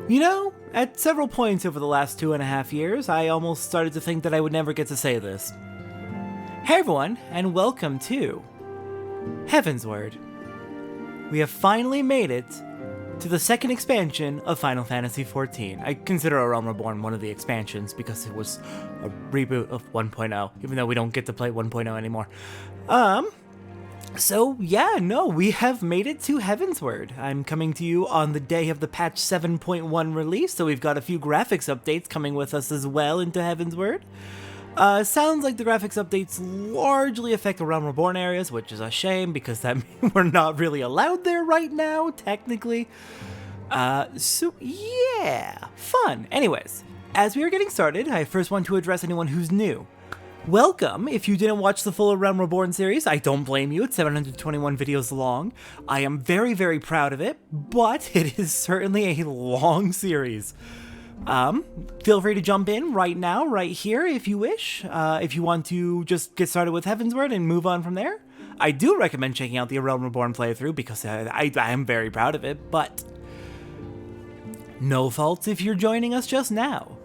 You know, at several points over the last 2.5 years, I almost started to think that I would never get to say this. Hey everyone, and welcome to Heavensward. We have finally made it to the second expansion of Final Fantasy XIV. I consider A Realm Reborn one of the expansions because it was a reboot of 1.0, even though we don't get to play 1.0 anymore. So yeah, no, we have made it to Heavensward. I'm coming to you on the day of the patch 7.1 release, so we've got a few graphics updates coming with us as well into Heavensward. Sounds like the graphics updates largely affect the Realm Reborn areas, which is a shame because that means we're not really allowed there right now, technically. So yeah, fun. Anyways, as we are getting started, I first want to address anyone who's new. Welcome! If you didn't watch the full Realm Reborn series, I don't blame you, it's 721 videos long. I am very, very proud of it, but it is certainly a long series. Feel free to jump in right now, right here, if you wish. If you want to just get started with Heavensward and move on from there. I do recommend checking out the Realm Reborn playthrough because I am very proud of it, but no faults if you're joining us just now.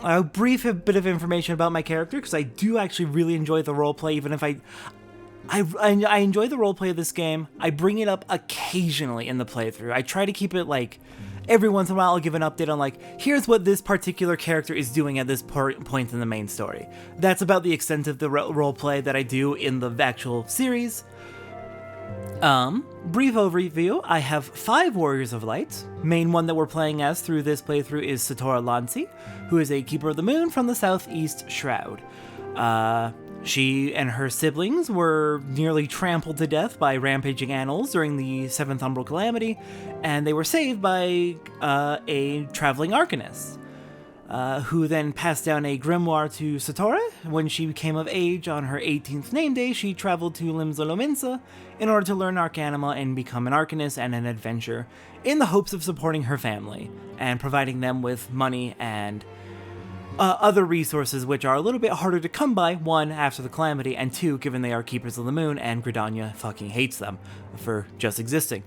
A brief bit of information about my character, because I do actually really enjoy the roleplay, even if I enjoy the roleplay of this game. I bring it up occasionally in the playthrough. I try to keep it like, every once in a while I'll give an update on like, here's what this particular character is doing at this point in the main story. That's about the extent of the roleplay that I do in the actual series. Brief overview, I have 5 Warriors of Light. Main one that we're playing as through this playthrough is Satora Lansi, who is a Keeper of the Moon from the Southeast Shroud. She and her siblings were nearly trampled to death by rampaging animals during the 7th Umbral Calamity, and they were saved by a traveling arcanist, who then passed down a grimoire to Satora. When she came of age on her 18th name day, she traveled to Limsa in order to learn Arcanima and become an arcanist and an adventurer, in the hopes of supporting her family and providing them with money and other resources which are a little bit harder to come by, 1, after the Calamity, and 2, given they are Keepers of the Moon and Gridania fucking hates them for just existing.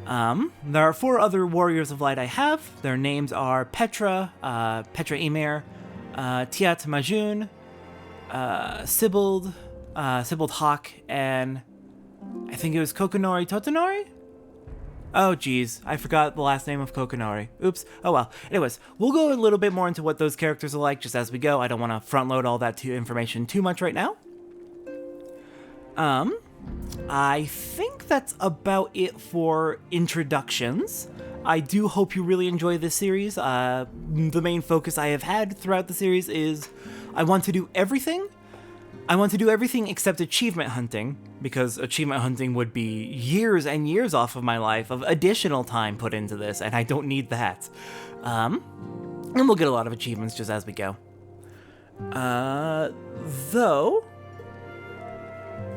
There are 4 other Warriors of Light I have. Their names are Petra, Petra Emir, Tiat Majun, Sibyld Hawk, and I think it was Kokonori Totonori? Oh geez, I forgot the last name of Kokonori. Oops, oh well. Anyways, we'll go a little bit more into what those characters are like just as we go. I don't want to front load all that information too much right now. I think that's about it for introductions. I do hope you really enjoy this series. The main focus I have had throughout the series is I want to do everything. I want to do everything except achievement hunting, because achievement hunting would be years and years off of my life of additional time put into this, and I don't need that. And we'll get a lot of achievements just as we go.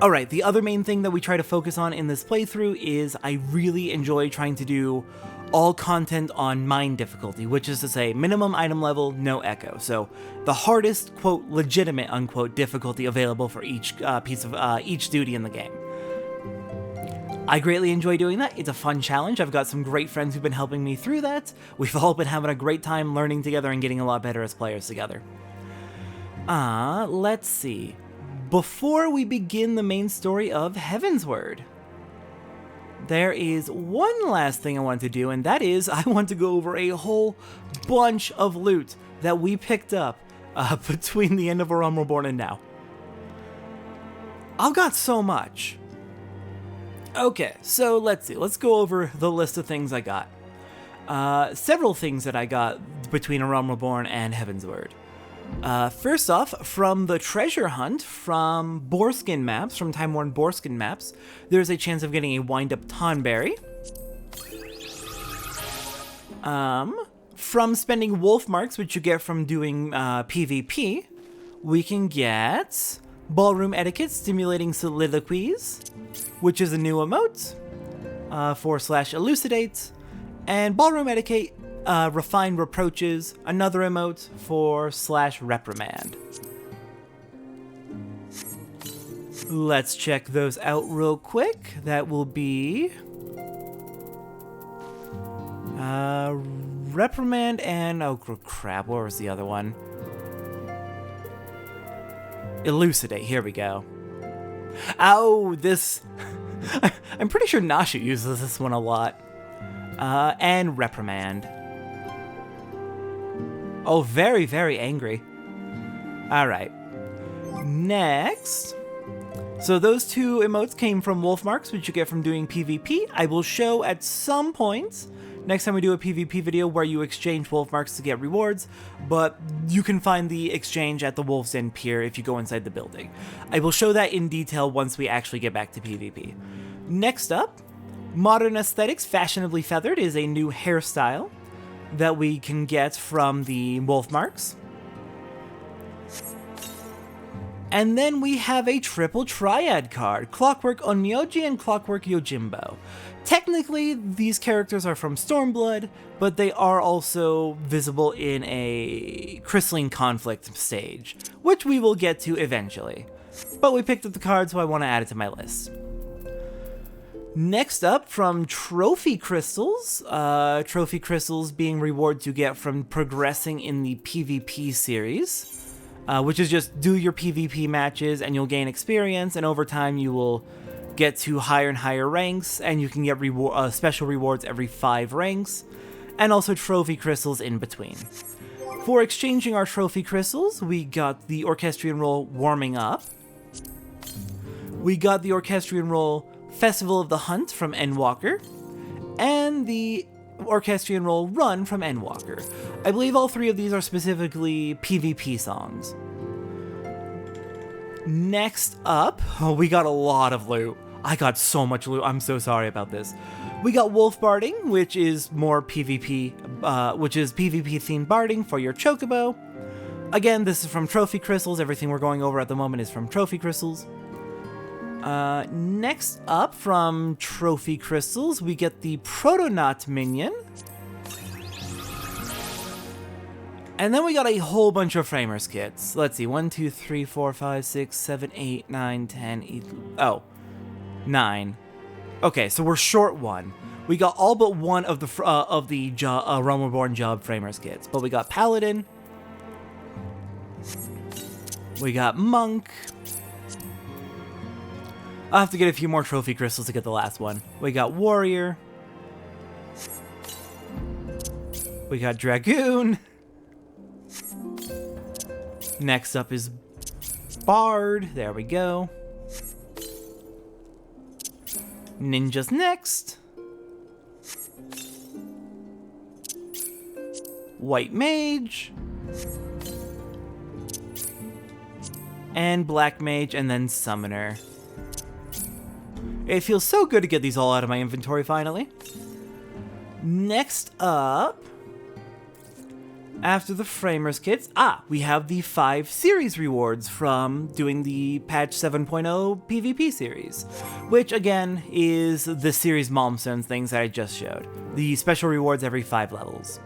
Alright, the other main thing that we try to focus on in this playthrough is I really enjoy trying to do all content on mine difficulty, which is to say minimum item level, no echo. So the hardest, quote, legitimate, unquote, difficulty available for each piece of each duty in the game. I greatly enjoy doing that. It's a fun challenge. I've got some great friends who've been helping me through that. We've all been having a great time learning together and getting a lot better as players together. Let's see. Before we begin the main story of Heavensward, there is one last thing I want to do, and that is I want to go over a whole bunch of loot that we picked up between the end of A Realm Reborn and now. I've got so much. Okay, so let's see. Let's go over the list of things I got. Several things that I got between A Realm Reborn and Heavensward. First off, from the treasure hunt from Boreskin maps, from Time Worn Boreskin maps, there's a chance of getting a wind-up Tonberry. From spending wolf marks, which you get from doing PvP, we can get Ballroom Etiquette Stimulating Soliloquies, which is a new emote, /elucidate, and Ballroom Etiquette Refined Reproaches, another emote for /reprimand. Let's check those out real quick. That will be reprimand and... oh, crap, what was the other one? Elucidate, here we go. Oh, this... I'm pretty sure Nasha uses this one a lot. And reprimand. Oh, very, very angry. Alright. Next. So those two emotes came from wolf marks, which you get from doing PvP. I will show at some point, next time we do a PvP video, where you exchange wolf marks to get rewards, but you can find the exchange at the Wolf's End Pier if you go inside the building. I will show that in detail once we actually get back to PvP. Next up, Modern Aesthetics Fashionably Feathered is a new hairstyle that we can get from the wolf marks. And then we have a triple triad card, Clockwork Onmyoji and Clockwork Yojimbo. Technically, these characters are from Stormblood, but they are also visible in a Crystalline Conflict stage, which we will get to eventually. But we picked up the card, so I want to add it to my list. Next up, from Trophy Crystals. Trophy Crystals being rewards you get from progressing in the PvP series. Which is just do your PvP matches and you'll gain experience, and over time you will get to higher and higher ranks, and you can get special rewards every 5 ranks, and also trophy crystals in between. For exchanging our trophy crystals, we got the Orchestrion Roll Warming Up. We got the Orchestrion Roll Festival of the Hunt from Endwalker, and the Orchestrion Roll Run from Endwalker. I believe all 3 of these are specifically PvP songs. Next up, we got a lot of loot. I got so much loot, I'm so sorry about this. We got Wolf Barding, which is more PvP, which is PvP themed barding for your Chocobo. Again, this is from Trophy Crystals. Everything we're going over at the moment is from Trophy Crystals. Next up, from Trophy Crystals, we get the Protonaut minion. And then we got a whole bunch of Framers kits. Let's see, 1, 2, 3, 4, 5, 6, 7, 8, 9, 10, 11, oh, 9. Okay, so we're short 1. We got all but one of the Realm Reborn Job Framers kits. But we got Paladin. We got Monk. I'll have to get a few more trophy crystals to get the last one. We got Warrior. We got Dragoon. Next up is Bard. There we go. Ninja's next. White Mage. And Black Mage, and then Summoner. It feels so good to get these all out of my inventory finally. Next up, after the Framers kits, we have the 5 series rewards from doing the patch 7.0 PvP series, which again is the series Malmstones things that I just showed. The special rewards every 5 levels.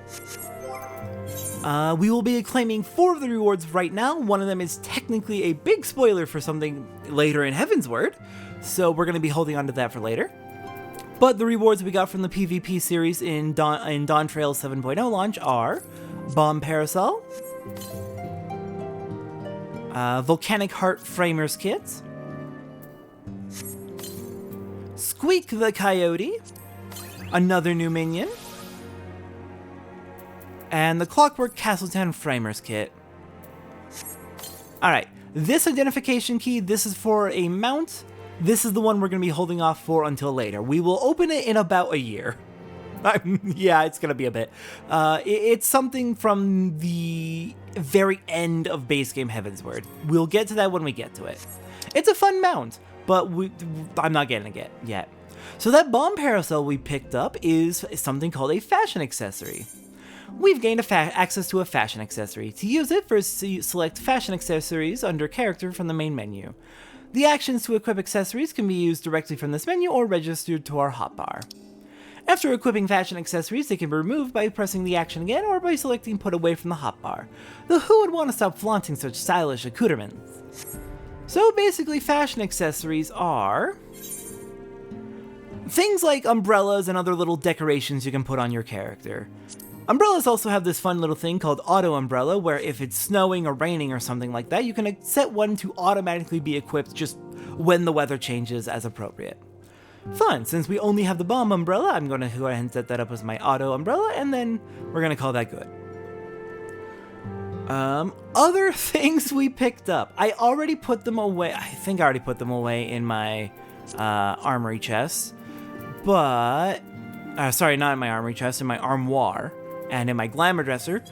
We will be claiming 4 of the rewards right now. One of them is technically a big spoiler for something later in Heavensward, so we're going to be holding on to that for later. But the rewards we got from the PvP series in Dawn Trail 7.0 launch are Bomb Parasol, Volcanic Heart Framers Kit, Squeak the Coyote, another new minion, and the Clockwork Castletown Framers Kit. Alright, this identification key, this is for a mount. This is the one we're going to be holding off for until later. We will open it in about a year. Yeah, it's going to be a bit. It's something from the very end of base game Heavensward. We'll get to that when we get to it. It's a fun mount, but I'm not getting it yet. So that Bomb Parasol we picked up is something called a fashion accessory. We've gained access to a fashion accessory. To use it, first select fashion accessories under character from the main menu. The actions to equip accessories can be used directly from this menu or registered to our hotbar. After equipping fashion accessories, they can be removed by pressing the action again or by selecting put away from the hotbar. Though who would want to stop flaunting such stylish accoutrements? So basically, fashion accessories are things like umbrellas and other little decorations you can put on your character. Umbrellas also have this fun little thing called Auto Umbrella, where if it's snowing or raining or something like that, you can set one to automatically be equipped just when the weather changes as appropriate. Fun, since we only have the Bomb Umbrella, I'm going to go ahead and set that up as my Auto Umbrella, and then we're going to call that good. Other things we picked up. I already put them away. I think I already put them away in my armory chest, but... sorry, not in my armory chest, in my armoire. And in my glamour dresser,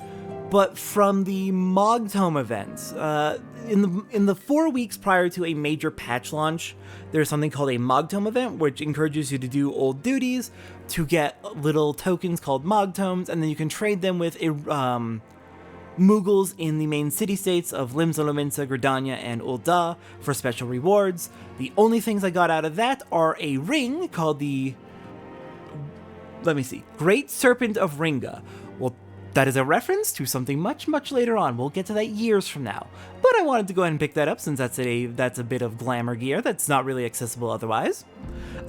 but from the Mogtome event. In the 4 weeks prior to a major patch launch, there's something called a Mogtome event, which encourages you to do old duties to get little tokens called Mogtomes, and then you can trade them with Mughals in the main city-states of Limsa, Lominsa, Gridania, and Ul'dah for special rewards. The only things I got out of that are a ring called the... Let me see. Great Serpent of Ringa. Well, that is a reference to something much, much later on. We'll get to that years from now. But I wanted to go ahead and pick that up since that's a bit of glamour gear that's not really accessible otherwise.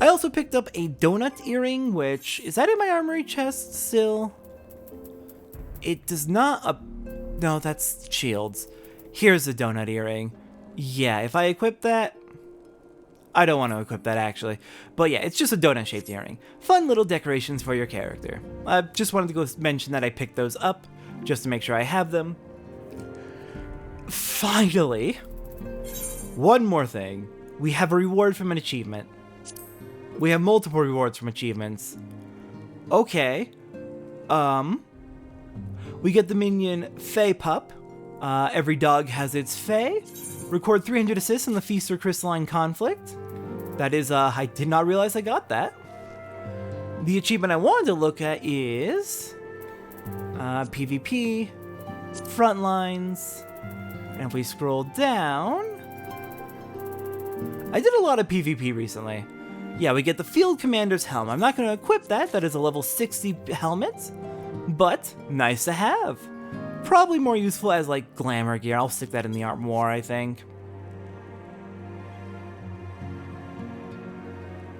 I also picked up a donut earring, which... Is that in my armory chest still? It does not... No, that's shields. Here's the donut earring. Yeah, if I equip that... I don't want to equip that, actually. But yeah, it's just a donut-shaped earring. Fun little decorations for your character. I just wanted to go mention that I picked those up, just to make sure I have them. Finally, one more thing. We have a reward from an achievement. We have multiple rewards from achievements. Okay. We get the minion Fey Pup. Every dog has its Fey. Record 300 assists in the Feast or Crystalline Conflict. That is, I did not realize I got that. The achievement I wanted to look at is... PvP, Frontlines, and if we scroll down... I did a lot of PvP recently. Yeah, we get the Field Commander's Helm. I'm not going to equip that. That is a level 60 helmet, but nice to have. Probably more useful as, like, glamour gear. I'll stick that in the armoire, I think.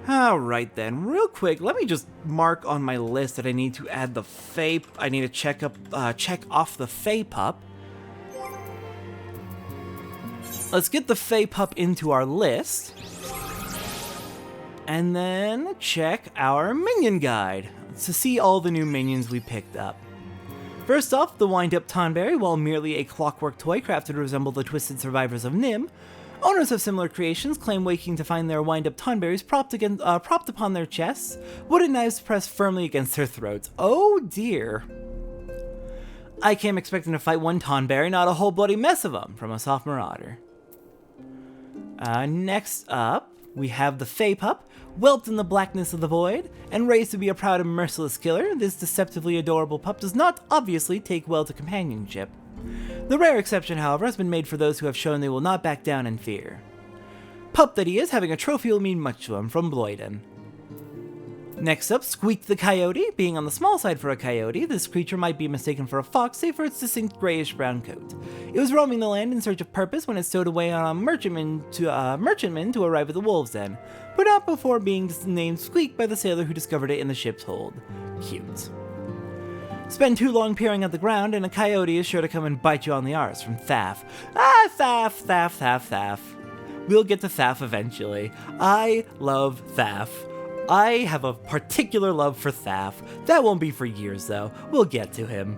Alright then, real quick, let me just mark on my list that I need to add the Fey... I need to check off the Fey Pup. Let's get the Fey Pup into our list. And then check our minion guide to see all the new minions we picked up. First off, the wind-up Tonberry, while merely a clockwork toy crafted to resemble the twisted survivors of Nim, owners of similar creations claim waking to find their wind-up Tonberries propped upon their chests, wooden knives pressed firmly against their throats. Oh dear. I came expecting to fight one Tonberry, not a whole bloody mess of them, from a soft marauder. Next up, we have the Fey Pup, whelped in the blackness of the void, and raised to be a proud and merciless killer. This deceptively adorable pup does not obviously take well to companionship. The rare exception, however, has been made for those who have shown they will not back down in fear. Pup that he is, having a trophy will mean much to him, from Bloyden. Next up, Squeak the Coyote. Being on the small side for a coyote, this creature might be mistaken for a fox, save for its distinct grayish-brown coat. It was roaming the land in search of purpose when it stowed away on a merchantman to arrive at the wolves' den, but not before being named Squeak by the sailor who discovered it in the ship's hold. Cute. Spend too long peering at the ground, and a coyote is sure to come and bite you on the arse, from Thaf. Thaf. We'll get to Thaf eventually. I love Thaf. I have a particular love for Thaf. That won't be for years, though. We'll get to him.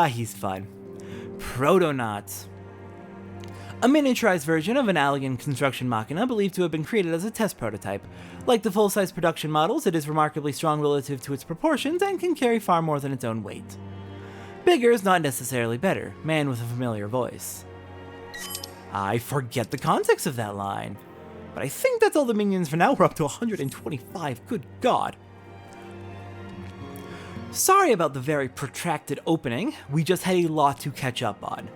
He's fun. Protonaut. A miniaturized version of an alien construction machina believed to have been created as a test prototype. Like the full-size production models, it is remarkably strong relative to its proportions and can carry far more than its own weight. Bigger is not necessarily better. Man with a familiar voice. I forget the context of that line. But I think that's all the minions for now. We're up to 125. Good God. Sorry about the very protracted opening. We just had a lot to catch up on.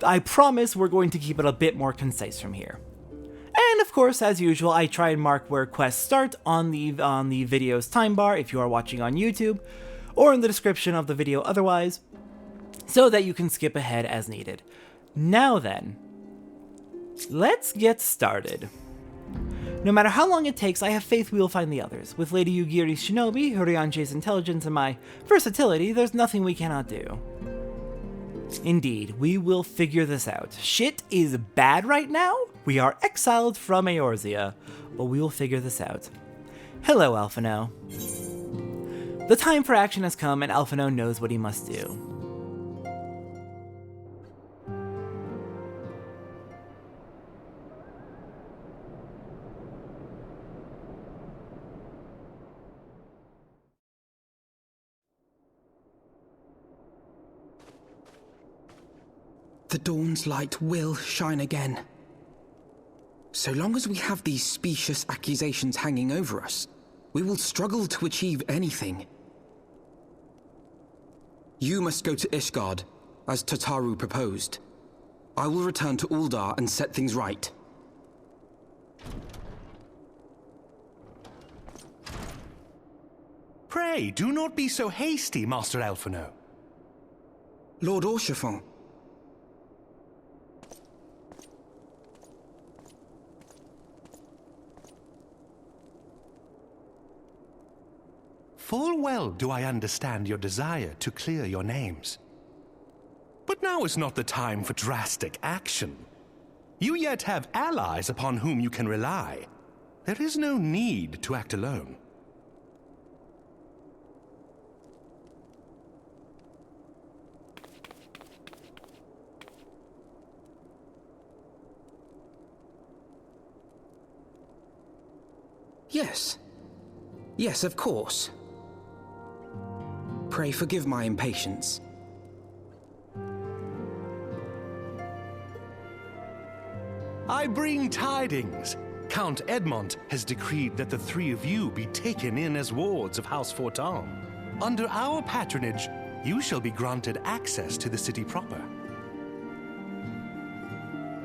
I promise we're going to keep it a bit more concise from here. And of course, as usual, I try and mark where quests start on the video's time bar if you are watching on YouTube, or in the description of the video otherwise, so that you can skip ahead as needed. Now then, let's get started. No matter how long it takes, I have faith we will find the others. With Lady Yugiri's shinobi, Horianche's intelligence, and my versatility, there's nothing we cannot do. Indeed, we will figure this out. Shit is bad right now. We are exiled from Eorzea, but we will figure this out. Hello, Alphino. The time for action has come, and Alphino knows what he must do. The dawn's light will shine again. So long as we have these specious accusations hanging over us, we will struggle to achieve anything. You must go to Ishgard, as Tataru proposed. I will return to Uldar and set things right. Pray, do not be so hasty, Master Alphino. Lord Orchefon. Full well do I understand your desire to clear your names. But now is not the time for drastic action. You yet have allies upon whom you can rely. There is no need to act alone. Yes. Yes, of course. Pray forgive my impatience. I bring tidings. Count Edmond has decreed that the three of you be taken in as wards of House Fortin. Under our patronage, you shall be granted access to the city proper.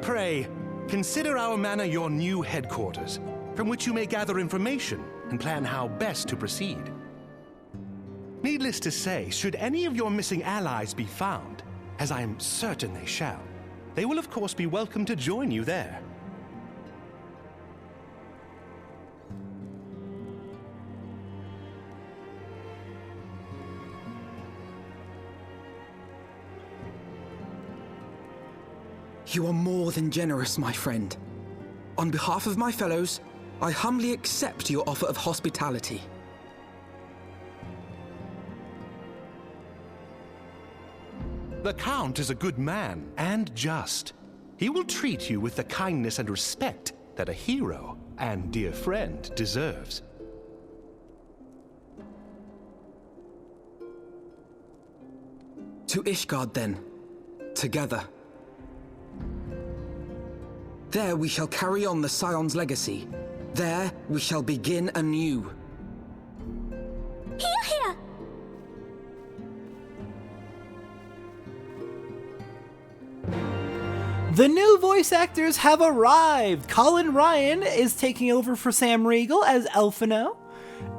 Pray, consider our manor your new headquarters, from which you may gather information and plan how best to proceed. Needless to say, should any of your missing allies be found, as I am certain they shall, they will of course be welcome to join you there. You are more than generous, my friend. On behalf of my fellows, I humbly accept your offer of hospitality. The Count is a good man and just. He will treat you with the kindness and respect that a hero and dear friend deserves. To Ishgard, then. Together. There we shall carry on the Scions' legacy. There we shall begin anew. Hear, hear! The new voice actors have arrived! Colin Ryan is taking over for Sam Riegel as Alphino,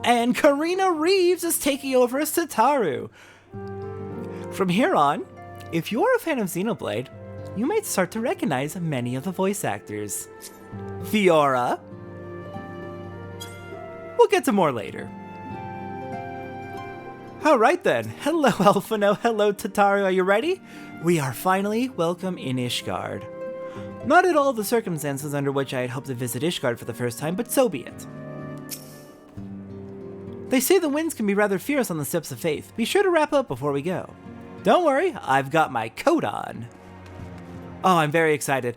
and Karina Reeves is taking over as Tataru. From here on, if you're a fan of Xenoblade, you might start to recognize many of the voice actors. Fiora. We'll get to more later. Alright then, hello Alphino, hello Tataru, are you ready? We are finally welcome in Ishgard. Not at all the circumstances under which I had hoped to visit Ishgard for the first time, but so be it. They say the winds can be rather fierce on the steps of faith. Be sure to wrap up before we go. Don't worry, I've got my coat on. Oh, I'm very excited.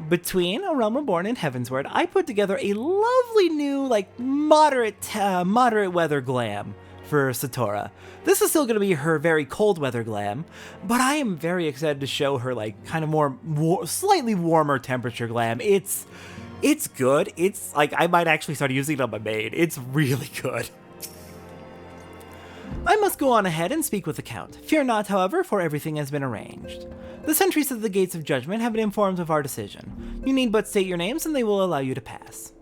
Between A Realm Reborn and Heavensward, I put together a lovely new, moderate weather glam for Satora. This is still going to be her very cold weather glam, but I am very excited to show her, kind of slightly warmer temperature glam. It's good. It's, I might actually start using it on my maid. It's really good. I must go on ahead and speak with the Count. Fear not, however, for everything has been arranged. The sentries at the gates of judgment have been informed of our decision. You need but state your names and they will allow you to pass.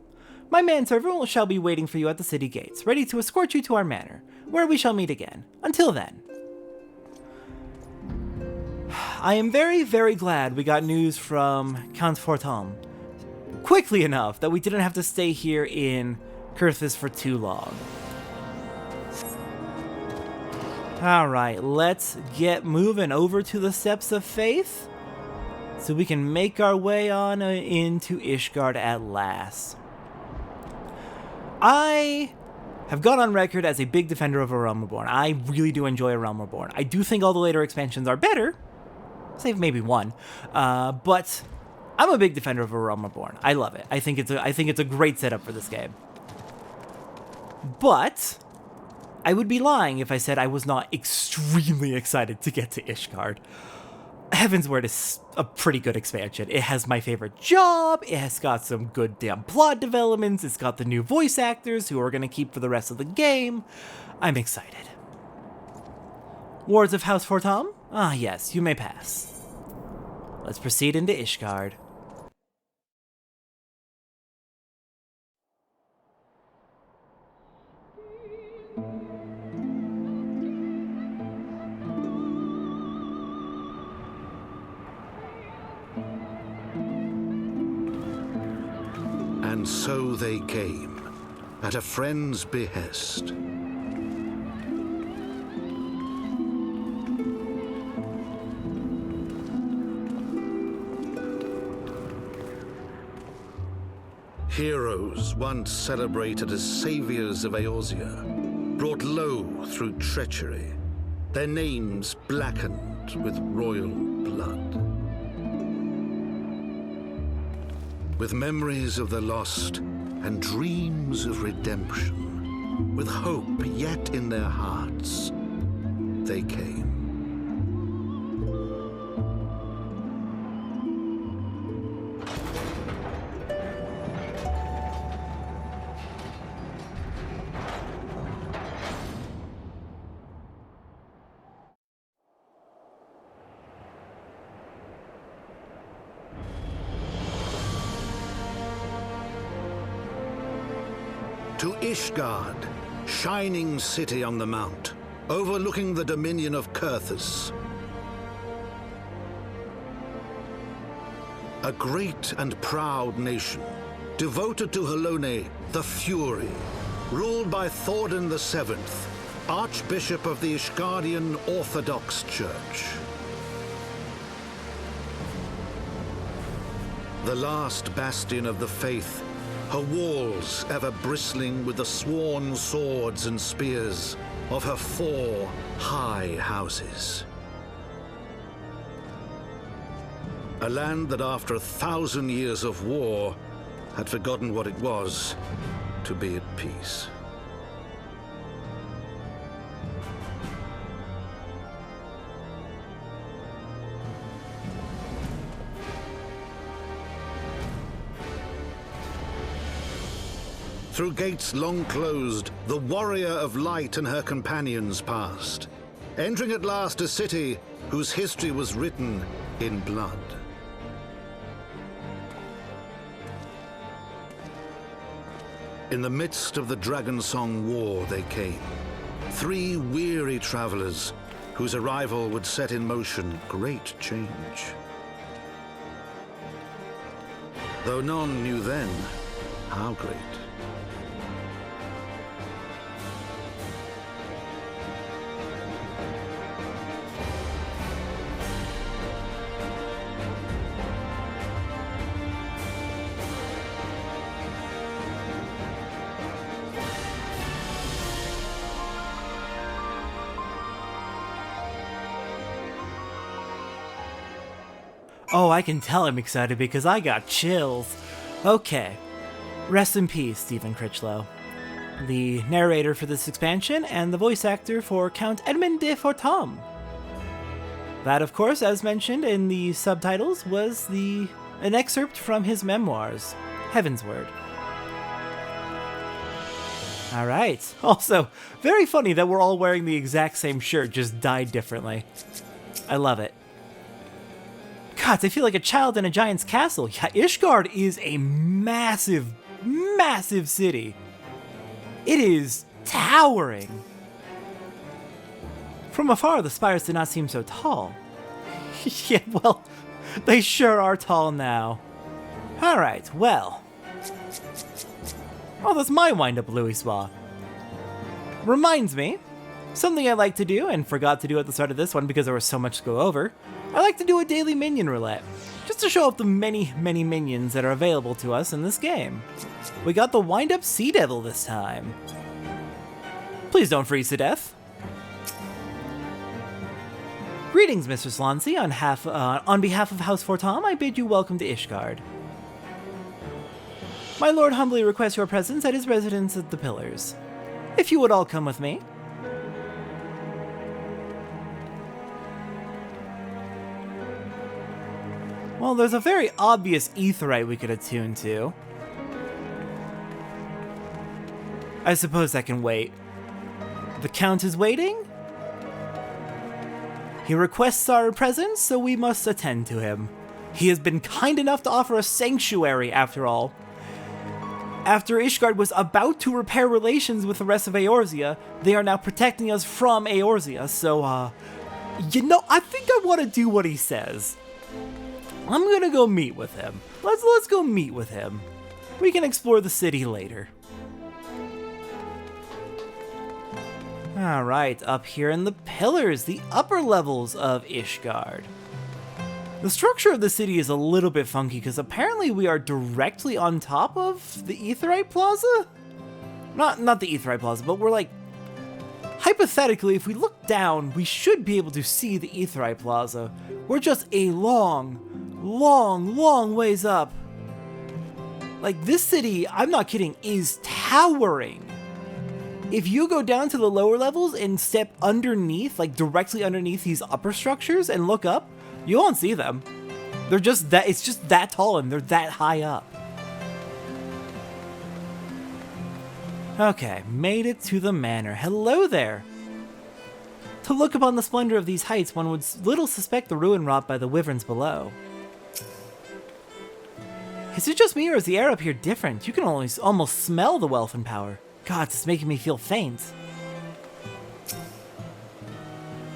My manservant shall be waiting for you at the city gates, ready to escort you to our manor, where we shall meet again. Until then. I am very, very glad we got news from Count Fortin. quickly enough that we didn't have to stay here in Kurthis for too long. Alright, let's get moving over to the Steps of Faith so we can make our way on into Ishgard at last. I have gone on record as a big defender of A Realm Reborn. I really do enjoy A Realm Reborn. I do think all the later expansions are better, save maybe one, but I'm a big defender of A Realm Reborn. I love it. I think it's a great setup for this game. But I would be lying if I said I was not extremely excited to get to Ishgard. Heavensward is a pretty good expansion. It has my favorite job, it has got some good damn plot developments, it's got the new voice actors who are going to keep for the rest of the game. I'm excited. Wards of House Fortam? Ah yes, you may pass. Let's proceed into Ishgard. And so they came, at a friend's behest. Heroes once celebrated as saviors of Eorzea, brought low through treachery, their names blackened with royal blood. With memories of the lost and dreams of redemption, with hope yet in their hearts, they came. To Ishgard, shining city on the mount, overlooking the dominion of Kurthis. A great and proud nation, devoted to Halone, the Fury, ruled by Thordan VII, Archbishop of the Ishgardian Orthodox Church. The last bastion of the faith, her walls ever bristling with the sworn swords and spears of her 4 high houses. A land that after 1,000 years of war had forgotten what it was to be at peace. Through gates long closed, the warrior of light and her companions passed, entering at last a city whose history was written in blood. In the midst of the Dragonsong War they came, 3 weary travelers whose arrival would set in motion great change. Though none knew then how great. Oh, I can tell I'm excited because I got chills. Okay. Rest in peace, Stephen Critchlow, the narrator for this expansion and the voice actor for Count Edmund de Fortam. That, of course, as mentioned in the subtitles, was an excerpt from his memoirs, Heavensward. Alright. Also, very funny that we're all wearing the exact same shirt, just dyed differently. I love it. God, I feel like a child in a giant's castle. Yeah, Ishgard is a massive, massive city. It is towering. From afar, the spires did not seem so tall. Yeah, well, they sure are tall now. Alright, well. Oh, that's my wind-up Louis-Swa. Reminds me, something I like to do, and forgot to do at the start of this one because there was so much to go over, I like to do a daily minion roulette, just to show off the many, many minions that are available to us in this game. We got the wind-up Sea Devil this time. Please don't freeze to death. Greetings, Mr. Slancy. On behalf of House Fortom, I bid you welcome to Ishgard. My lord humbly requests your presence at his residence at the Pillars. If you would all come with me. Well, there's a very obvious aetheryte we could attune to. I suppose that can wait. The Count is waiting? He requests our presence, so we must attend to him. He has been kind enough to offer a sanctuary, after all. After Ishgard was about to repair relations with the rest of Eorzea, they are now protecting us from Eorzea, so, you know, I think I want to do what he says. I'm gonna go meet with him. Let's go meet with him. We can explore the city later. Alright, up here in the Pillars, the upper levels of Ishgard. The structure of the city is a little bit funky because apparently we are directly on top of the Aetheryte Plaza? Not the Aetheryte Plaza, but we're like... Hypothetically, if we look down, we should be able to see the Aetheryte Plaza. We're just a long ways up. Like, this city, I'm not kidding, is towering. If you go down to the lower levels and step underneath, like directly underneath these upper structures and look up, you won't see them. They're just that, it's just that tall and they're that high up. Okay, made it to the manor. Hello there. To look upon the splendor of these heights, one would little suspect the ruin wrought by the wyverns below. Is it just me or is the air up here different? You can almost smell the wealth and power. God, it's making me feel faint.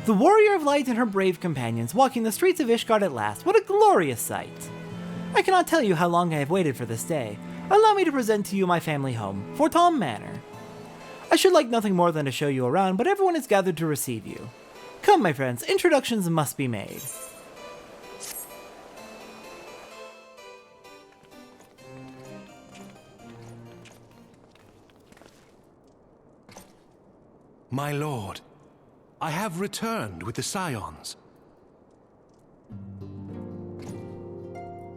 The warrior of light and her brave companions walking the streets of Ishgard at last. What a glorious sight! I cannot tell you how long I have waited for this day. Allow me to present to you my family home, Fortom Manor. I should like nothing more than to show you around, but everyone is gathered to receive you. Come, my friends, introductions must be made. My lord, I have returned with the Scions.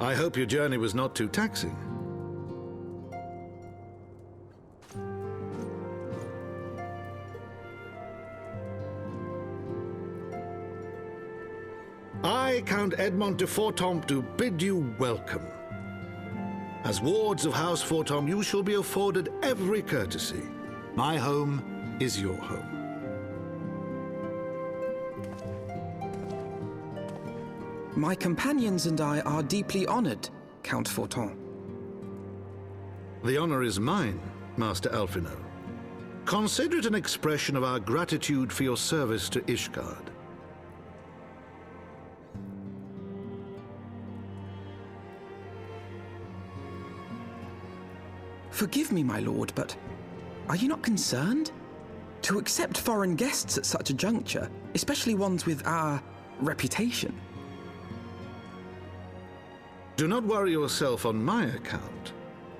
I hope your journey was not too taxing. I, Count Edmond de Fortom, do bid you welcome. As wards of House Fortom, you shall be afforded every courtesy. My home is your home. My companions and I are deeply honored, Count Fortom. The honor is mine, Master Alphino. Consider it an expression of our gratitude for your service to Ishgard. Forgive me, my lord, but are you not concerned? To accept foreign guests at such a juncture, especially ones with our reputation. Do not worry yourself on my account.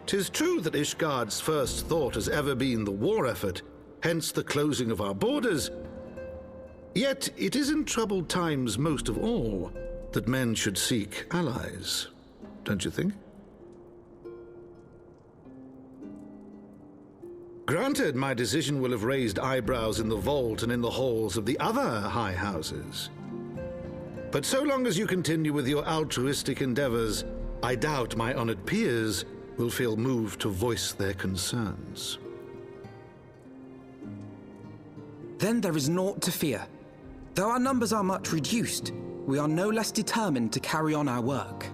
'Tis true that Ishgard's first thought has ever been the war effort, hence the closing of our borders. Yet it is in troubled times most of all that men should seek allies, don't you think? Granted, my decision will have raised eyebrows in the vault and in the halls of the other high houses. But so long as you continue with your altruistic endeavors, I doubt my honored peers will feel moved to voice their concerns. Then there is naught to fear. Though our numbers are much reduced, we are no less determined to carry on our work.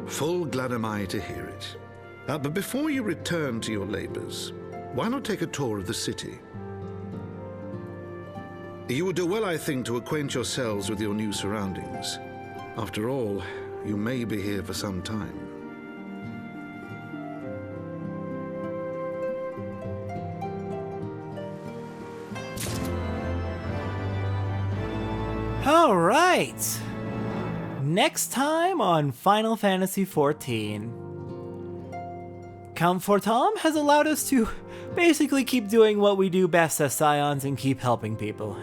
Full glad am I to hear it. But before you return to your labors, why not take a tour of the city? You would do well, I think, to acquaint yourselves with your new surroundings. After all, you may be here for some time. All right. Next time on Final Fantasy XIV. Count Fortam has allowed us to basically keep doing what we do best as Scions and keep helping people.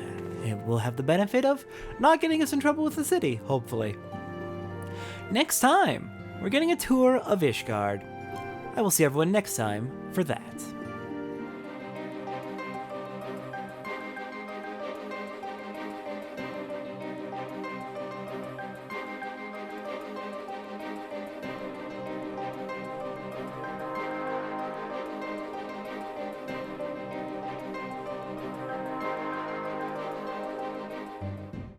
It will have the benefit of not getting us in trouble with the city, hopefully. Next time, we're getting a tour of Ishgard. I will see everyone next time for that.